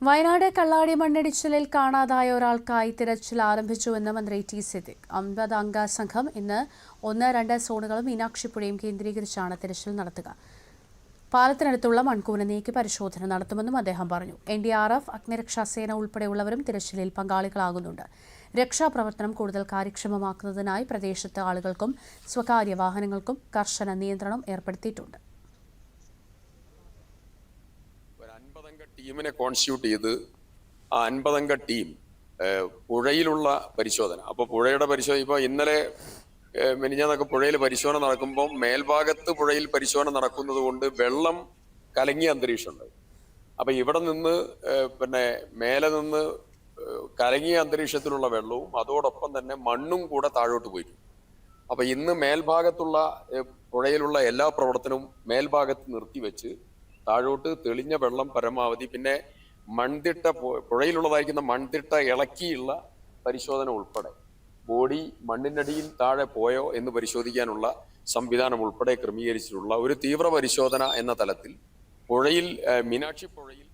വയനാട് കള്ളാടി മണ്ണിടിച്ചിലിൽ കാണാതായ ഒരാൾക്കായി തിരച്ചിൽ ആരംഭിച്ചുവെന്ന് മന്ത്രി ടി സിദ്ദിഖ്. 50 അംഗ സംഘം ഇന്ന് 1-2 സോണുകളും മീനാക്ഷിപ്പുഴയും കേന്ദ്രീകരിച്ചാണ് തിരച്ചിൽ നടത്തുക. പാലത്തിനടുത്തുള്ള മൺകൂന നീക്കി പരിശോധന നടത്തുമെന്നും അദ്ദേഹം പറഞ്ഞു. NDRF, അഗ്നിരക്ഷാസേന ഉൾപ്പെടെയുള്ളവരും തിരച്ചിലിൽ പങ്കാളികളാകുന്നുണ്ട്. രക്ഷാപ്രവർത്തനം കൂടുതൽ കാര്യക്ഷമമാക്കുന്നതിനായി പ്രദേശത്ത് ആളുകൾക്കും സ്വകാര്യ വാഹനങ്ങൾക്കും കർശന നിയന്ത്രണം ഏർപ്പെടുത്തിയിട്ടുണ്ട്. 50 അംഗ ടീമിനെ കോൺസ്റ്റിറ്റ്യൂട്ട് ചെയ്ത് ആ 50 അംഗ ടീം പുഴയിലുള്ള പരിശോധന. അപ്പോൾ പുഴയുടെ പരിശോധന ഇപ്പോൾ ഇന്നലെ മിനിഞ്ഞാന്നൊക്കെ പുഴയിൽ പരിശോധന നടക്കുമ്പോൾ മേൽഭാഗത്ത് പുഴയിൽ പരിശോധന നടക്കുന്നത് കൊണ്ട് വെള്ളം കലങ്ങിയ അന്തരീക്ഷമുണ്ട്. അപ്പം ഇവിടെ നിന്ന് മേലെ നിന്ന് കലങ്ങിയ അന്തരീക്ഷത്തിലുള്ള വെള്ളവും അതോടൊപ്പം തന്നെ മണ്ണും കൂടെ താഴോട്ട് പോയി. അപ്പം ഇന്ന് മേൽഭാഗത്തുള്ള പുഴയിലുള്ള എല്ലാ പ്രവർത്തനവും മേൽഭാഗത്ത് നിർത്തിവെച്ച് താഴോട്ട് തെളിഞ്ഞ വെള്ളം പരമാവധി, പിന്നെ മൺതിട്ട പുഴയിലുള്ളതായിരിക്കുന്ന മൺതിട്ട ഇളക്കിയുള്ള പരിശോധന ഉൾപ്പെടെ ബോഡി മണ്ണിനടിയിൽ താഴെ പോയോ എന്ന് പരിശോധിക്കാനുള്ള സംവിധാനം ഉൾപ്പെടെ ക്രമീകരിച്ചിട്ടുള്ള ഒരു തീവ്ര പരിശോധന എന്ന തലത്തിൽ പുഴയിൽ മീനാക്ഷി പുഴയിൽ